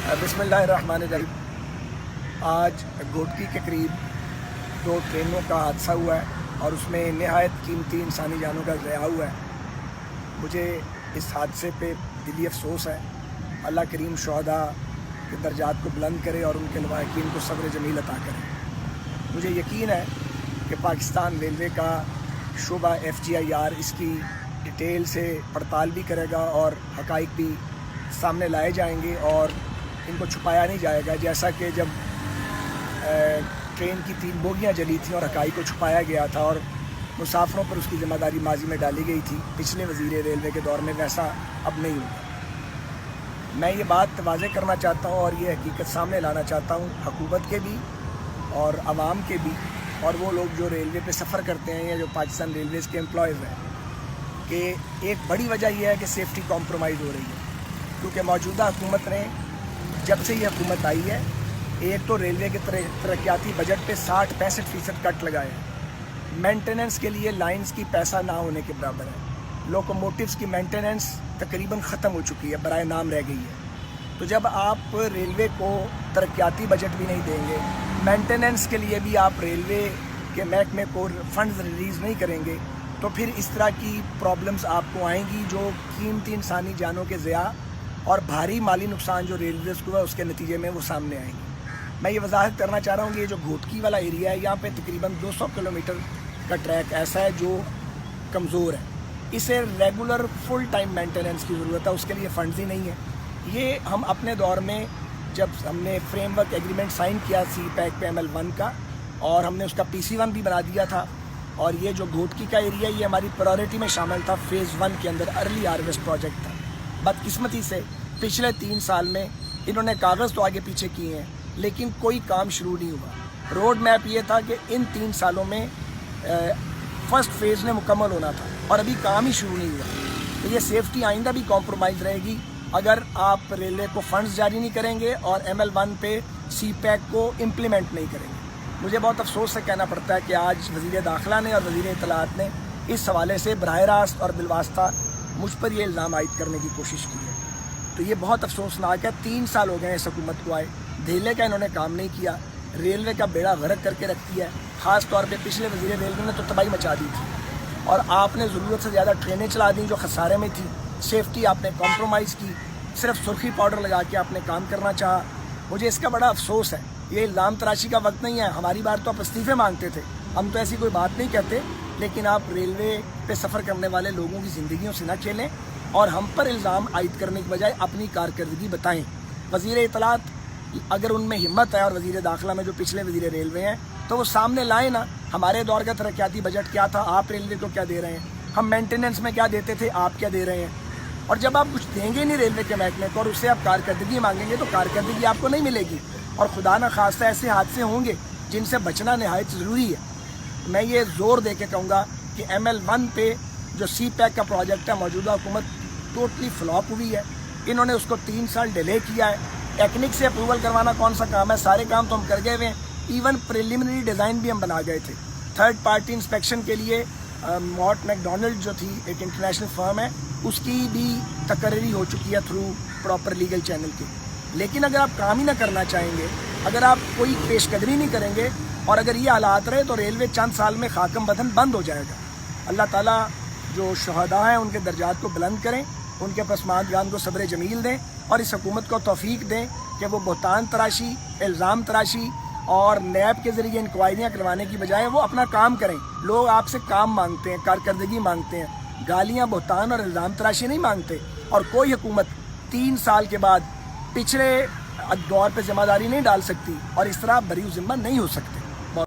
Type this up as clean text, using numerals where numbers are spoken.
बिस्मिल्लाहिर्रहमानिर्रहीम। आज घोटकी के करीब 2 ट्रेनों का हादसा हुआ है और उसमें नहायत कीमती इंसानी जानों का ज़या हुआ है। मुझे इस हादसे पे दिली अफसोस है। अल्लाह करीम शुहदा के दर्जात को बुलंद करे और उनके लवाहिकीन को सब्र जमील अता करे। मुझे यकीन है कि पाकिस्तान रेलवे का शोबा FGIR इसकी डिटेल से पड़ताल भी करेगा और हक़ाइक़ भी सामने लाए जाएंगे और इनको छुपाया नहीं जाएगा। जैसा कि जब ट्रेन की 3 बोगियाँ जली थी और हक़ाइक़ को छुपाया गया था और मुसाफिरों पर उसकी ज़िम्मेदारी माजी में डाली गई थी पिछले वज़ीर रेलवे के दौर में, वैसा अब नहीं होगा। मैं ये बात वाज़े करना चाहता हूँ और ये हकीकत सामने लाना चाहता हूँ हुकूमत के भी और आवाम के भी, और वो लोग जो रेलवे पे सफ़र करते हैं या जो पाकिस्तान रेलवेज़ के एम्प्लॉयज़ हैं, कि एक बड़ी वजह यह है कि सेफ्टी कॉम्प्रोमाइज़ हो रही है। क्योंकि मौजूदा हुकूमत ने जब से ये हुकूमत आई है, एक तो रेलवे के तरक्याती बजट पे 60-65% कट लगाए हैं। मेंटेनेंस के लिए लाइंस की पैसा ना होने के बराबर है। लोकोमोटिव्स की मेंटेनेंस तकरीबन ख़त्म हो चुकी है, बराए नाम रह गई है। तो जब आप रेलवे को तरक्याती बजट भी नहीं देंगे, मेंटेनेंस के लिए भी आप रेलवे के महकमे को फंड्स रिलीज़ नहीं करेंगे, तो फिर इस तरह की प्रॉब्लम्स आपको आएंगी जो कीमती इंसानी जानों के ज़या और भारी माली नुकसान जो रेलवेज़ को है उसके नतीजे में वो सामने आएंगे। मैं ये वजाहत करना चाह रहा हूँ कि ये जो घोटकी वाला एरिया है, यहाँ पे तकरीबन 200 किलोमीटर का ट्रैक ऐसा है जो कमज़ोर है। इसे रेगुलर फुल टाइम मेंटेनेंस की ज़रूरत है, उसके लिए फ़ंड्स ही नहीं है। ये हम अपने दौर में जब हमने फ्रेमवर्क एग्रीमेंट साइन किया CPEC पे ML1 का, और हमने उसका PC1 भी बना दिया था, और ये जो घोटकी का एरिया ये हमारी प्रायोरिटी में शामिल था। फ़ेज़ 1 के अंदर अर्ली हार्वेस्ट प्रोजेक्ट था। बदकिस्मती से पिछले 3 साल में इन्होंने कागज़ तो आगे पीछे किए हैं लेकिन कोई काम शुरू नहीं हुआ। रोड मैप ये था कि इन 3 सालों में फर्स्ट फेज़ ने मुकम्मल होना था और अभी काम ही शुरू नहीं हुआ। तो ये सेफ्टी आइंदा भी कॉम्प्रोमाइज़ रहेगी अगर आप रेलवे को फंड्स जारी नहीं करेंगे और ML1 पे CPEC को इम्प्लीमेंट नहीं करेंगे। मुझे बहुत अफसोस से कहना पड़ता है कि आज वज़ीर दाखिला ने और वज़ीर इत्तलाआत ने इस हवाले से बराह रास्त और बिलवास्ता मुझ पर ये इल्ज़ाम आयद करने की कोशिश की है। तो ये बहुत अफसोसनाक है। 3 साल हो गए इस हुकूमत को आए, धेले का इन्होंने काम नहीं किया। रेलवे का बेड़ा गर्क करके रख दिया है। ख़ास तौर पे पिछले वज़ीर रेलवे ने तो तबाही मचा दी थी और आपने ज़रूरत से ज़्यादा ट्रेनें चला दी जो खसारे में थी। सेफ्टी आपने कॉम्प्रोमाइज़ की, सिर्फ सुर्खी पाउडर लगा के आपने काम करना चाहा। मुझे इसका बड़ा अफसोस है। ये इल्ज़ाम तराशी का वक्त नहीं है। हमारी बार तो आप इस्तीफ़े मांगते थे, हम तो ऐसी कोई बात नहीं कहते, लेकिन आप रेलवे पे सफ़र करने वाले लोगों की ज़िंदगियों से ना खेलें और हम पर इल्ज़ाम आयद करने के बजाय अपनी कारकर्दगी बताएं। वज़ीर इत्तलाआत अगर उनमें हिम्मत है और वज़ीर दाखिला में जो पिछले वज़ीर रेलवे हैं, तो वो सामने लाए ना। हमारे दौर का तरक्याती बजट क्या था, आप रेलवे को क्या दे रहे हैं, हम मेंटेनेंस में क्या देते थे, आप क्या दे रहे हैं। और जब आप कुछ देंगे नहीं रेलवे के महकमे को और उससे आप कारकर्दगी मांगेंगे तो कारकर्दगी आपको नहीं मिलेगी और खुदा न खास्ता ऐसे हादसे होंगे जिनसे बचना नहायत ज़रूरी है। मैं ये ज़ोर दे के कहूँगा कि ML1 पे जो CPEC का प्रोजेक्ट है, मौजूदा हुकूमत टोटली फ्लॉप हुई है। इन्होंने उसको 3 साल डिले किया है। टेक्निक से अप्रूवल करवाना कौन सा काम है, सारे काम तो हम कर गए हुए हैं। इवन प्रिलिमिनरी डिज़ाइन भी हम बना गए थे। थर्ड पार्टी इंस्पेक्शन के लिए मॉट मैकडोनल्ड जो थी, एक इंटरनेशनल फर्म है, उसकी भी तकर्री हो चुकी है थ्रू प्रॉपर लीगल चैनल के। लेकिन अगर आप काम ही ना करना चाहेंगे, अगर आप कोई पेशकदरी नहीं करेंगे और अगर ये हालात रहे तो रेलवे चंद साल में खाकम बदन बंद हो जाएगा। अल्लाह ताला जो शुहदा हैं उनके दर्जात को बुलंद करें, उनके पसमानदान को सब्र जमील दें और इस हुकूमत को तौफीक दें कि वो बहतान तराशी, इल्ज़ाम तराशी और नैब के ज़रिए इंक्वायरियाँ करवाने की बजाय वो अपना काम करें। लोग आपसे काम मांगते हैं, कारकर्दगी मांगते हैं, गालियाँ, बहतान और इल्ज़ाम तराशी नहीं मांगते। और कोई हुकूमत 3 साल के बाद पिछले दौर पर ज़िम्मेदारी नहीं डाल सकती और इस तरह बरी ज़िम्मा नहीं हो सकते।